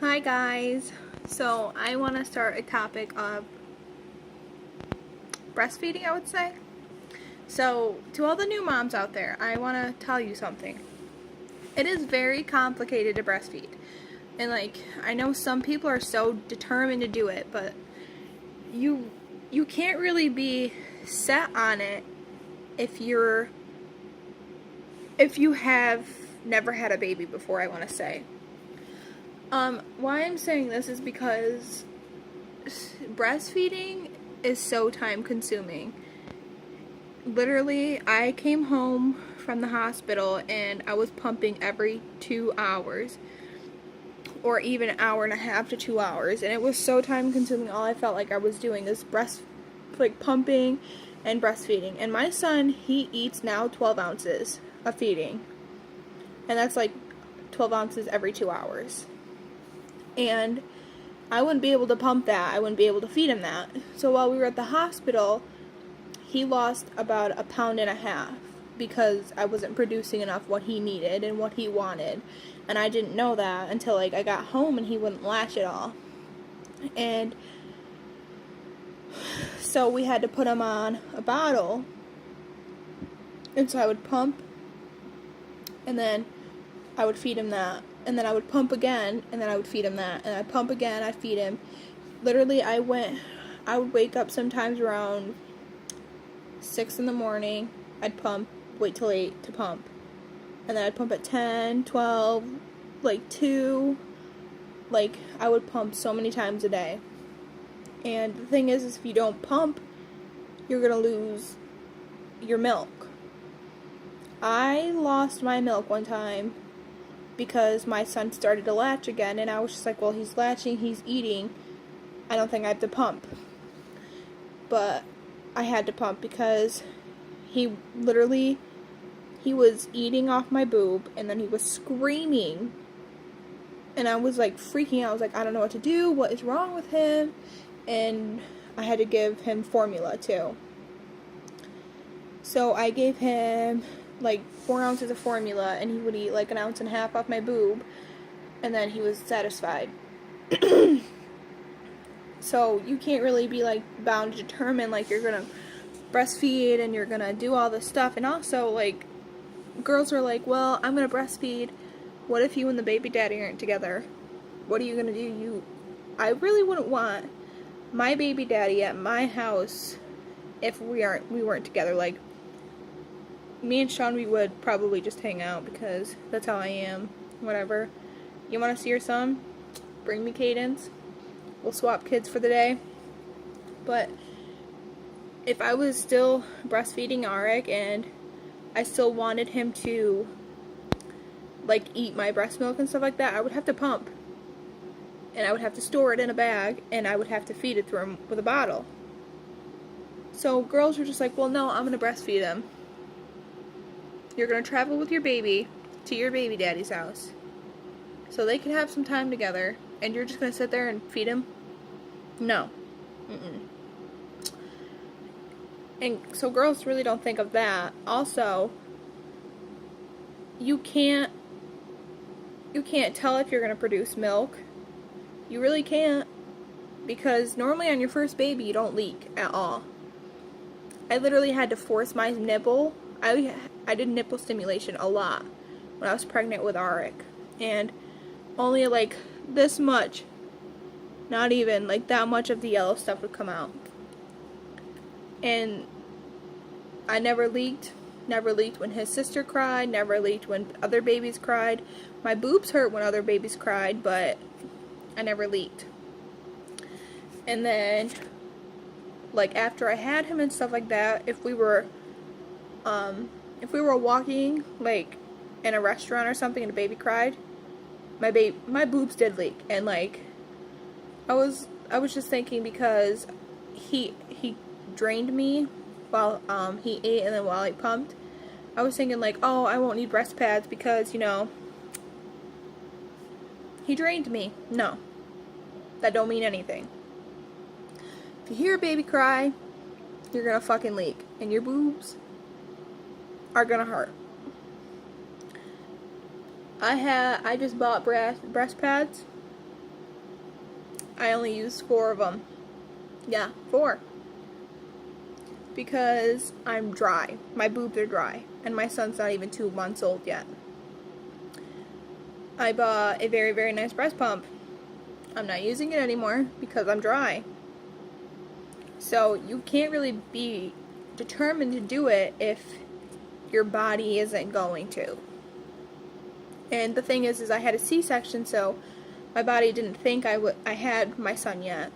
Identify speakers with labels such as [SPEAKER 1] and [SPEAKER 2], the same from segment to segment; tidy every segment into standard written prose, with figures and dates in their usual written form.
[SPEAKER 1] Hi guys, so I want to start a topic of breastfeeding, I would say. So to all the new moms out there, I want to tell you something. It is very complicated to breastfeed. And I know some people are so determined to do it, but you can't really be set on it if you have never had a baby before, I want to say. Why I'm saying this is because breastfeeding is so time consuming. Literally, I came home from the hospital and I was pumping every 2 hours, or even an hour and a half to 2 hours, and it was so time consuming. All I felt like I was doing is pumping and breastfeeding. And my son, he eats now 12 ounces of feeding, and that's 12 ounces every 2 hours. And I wouldn't be able to pump that. I wouldn't be able to feed him that. So while we were at the hospital, he lost about 1.5 pounds because I wasn't producing enough what he needed and what he wanted. And I didn't know that until I got home and he wouldn't latch at all. And so we had to put him on a bottle. And so I would pump, and then I would feed him that. And then I would pump again, and then I would feed him that. And I'd pump again, I'd feed him. Literally, I would wake up sometimes around 6 in the morning. I'd pump, wait till 8 to pump. And then I'd pump at 10, 12, 2. I would pump so many times a day. And the thing is if you don't pump, you're going to lose your milk. I lost my milk one time because my son started to latch again, and I was just like, well, he's latching, he's eating, I don't think I have to pump. But I had to pump because he was eating off my boob, and then he was screaming, and I was freaking out. I was like, I don't know what to do, what is wrong with him? And I had to give him formula too. So I gave him 4 ounces of formula, and he would eat 1.5 ounces off my boob, and then he was satisfied. So you can't really be bound to determine you're gonna breastfeed and you're gonna do all this stuff. And also girls are well, I'm gonna breastfeed. What if you and the baby daddy aren't together? What are you gonna do? I really wouldn't want my baby daddy at my house if we weren't together. Me and Sean, we would probably just hang out because that's how I am. Whatever. You want to see your son? Bring me Cadence. We'll swap kids for the day. But if I was still breastfeeding Arik and I still wanted him to eat my breast milk and stuff like that, I would have to pump. And I would have to store it in a bag, and I would have to feed it through him with a bottle. So girls were just well, no, I'm going to breastfeed him. You're going to travel with your baby to your baby daddy's house so they can have some time together, and you're just going to sit there and feed him? No. And so girls really don't think of that. Also, you can't tell if you're going to produce milk. You really can't, because normally on your first baby you don't leak at all. I literally had to force my nipple. I did nipple stimulation a lot when I was pregnant with Arik, and only this much, not even that much of the yellow stuff would come out. And I never leaked when his sister cried, never leaked when other babies cried. My boobs hurt when other babies cried, but I never leaked. And then after I had him and stuff like that, if we were walking in a restaurant or something and a baby cried, my boobs did leak. And I was just thinking, because he drained me while he ate, and then while I pumped, I was thinking oh, I won't need breast pads because he drained me. No, that don't mean anything. If you hear a baby cry, you're gonna fucking leak, and your boobs are gonna hurt. I just bought breast pads, I only used 4 of them. Yeah, 4. Because I'm dry. My boobs are dry. And my son's not even 2 months old yet. I bought a very, very nice breast pump. I'm not using it anymore because I'm dry. So you can't really be determined to do it if your body isn't going to. And the thing is I had a C-section, so my body didn't think I had my son yet,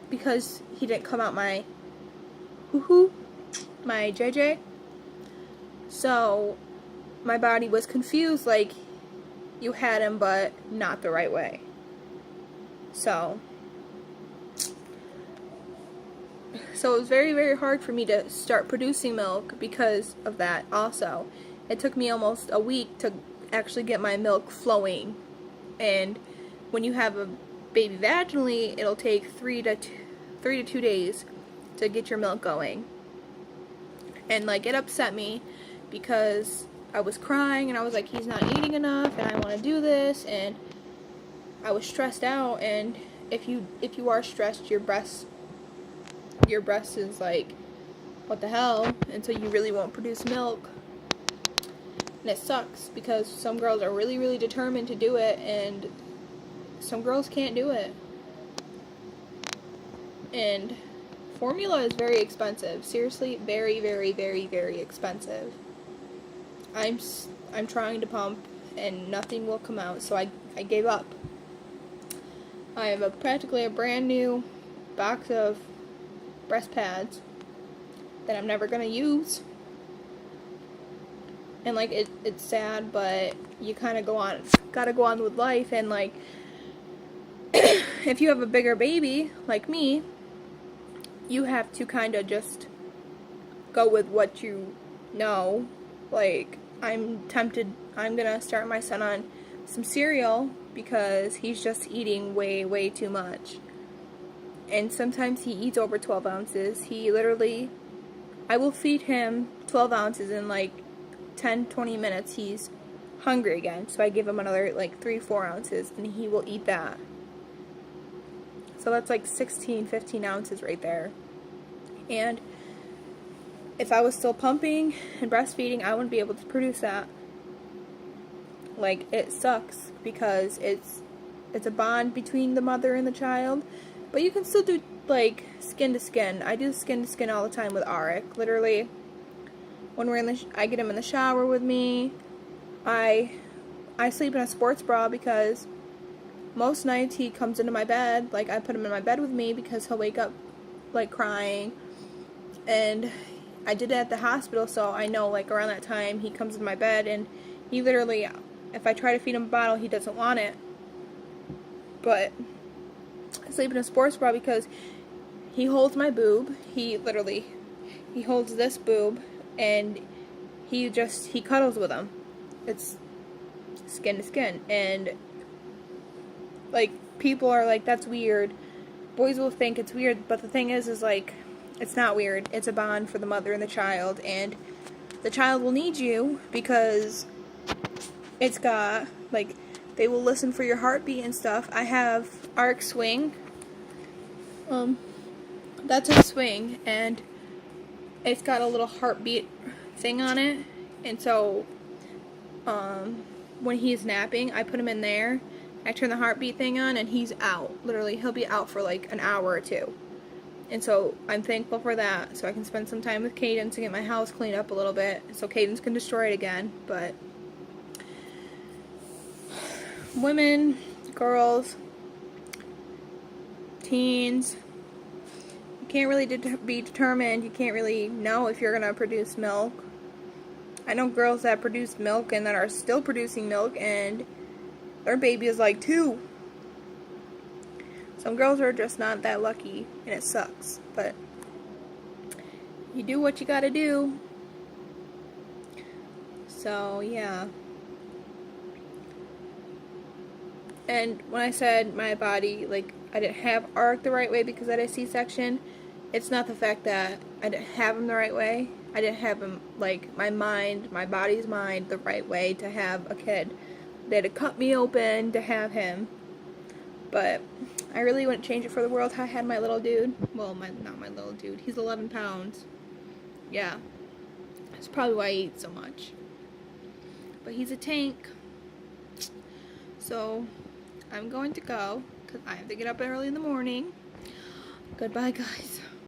[SPEAKER 1] because he didn't come out my hoo-hoo, my JJ. So my body was confused, like, you had him, but not the right way. So it was very, very hard for me to start producing milk because of that also. It took me almost a week to actually get my milk flowing. And when you have a baby vaginally, it'll take 3 to 2 days to get your milk going. And like, it upset me because I was crying and I was like, he's not eating enough and I want to do this, and I was stressed out. And if you are stressed, your breast is like, what the hell? And so you really won't produce milk. And it sucks because some girls are really, really determined to do it, and some girls can't do it. And formula is very expensive. Seriously, very, very, very, very expensive. I'm trying to pump and nothing will come out, so I gave up. I have practically a brand new box of breast pads that I'm never gonna use. And like, it's sad, but you kind of gotta go on with life. And like, if you have a bigger baby like me, you have to kind of just go with what you know. Like, I'm gonna start my son on some cereal because he's just eating way, way too much. And sometimes he eats over 12 ounces. I will feed him 12 ounces in like 10-20 minutes. He's hungry again, so I give him another like 3-4 ounces and he will eat that. So that's like 16-15 ounces right there. And if I was still pumping and breastfeeding, I wouldn't be able to produce that. Like, it sucks because it's a bond between the mother and the child, but you can still do like skin to skin. I do skin to skin all the time with Arik. Literally, when I get him in the shower with me. I sleep in a sports bra because most nights he comes into my bed. Like, I put him in my bed with me because he'll wake up like crying. And I did it at the hospital, so I know like around that time he comes in my bed, and he literally, if I try to feed him a bottle, he doesn't want it. But I sleep in a sports bra because he holds my boob. He holds this boob, and he cuddles with him. It's skin to skin. And like, people are like, that's weird. Boys will think it's weird, but the thing is like, it's not weird. It's a bond for the mother and the child, and the child will need you because it's got, like, they will listen for your heartbeat and stuff. I have Arc Swing. That's a swing, and it's got a little heartbeat thing on it, and so when he's napping, I put him in there, I turn the heartbeat thing on, and he's out. Literally, he'll be out for like an hour or two. And so I'm thankful for that, so I can spend some time with Cadence and get my house cleaned up a little bit so Cadence can destroy it again. But women, girls, teens, you can't really be determined. You can't really know if you're going to produce milk. I know girls that produce milk and that are still producing milk, and their baby is like 2. Some girls are just not that lucky, and it sucks. But you do what you gotta do. So, yeah. And when I said my body, like, I didn't have Arc the right way because I had a C-section, it's not the fact that I didn't have him the right way. I didn't have him, like, my body's mind, the right way to have a kid. They had to cut me open to have him. But I really wouldn't change it for the world. I had my little dude. Well, not my little dude. He's 11 pounds. Yeah. That's probably why I eat so much. But he's a tank. So, I'm going to go because I have to get up early in the morning. Goodbye, guys.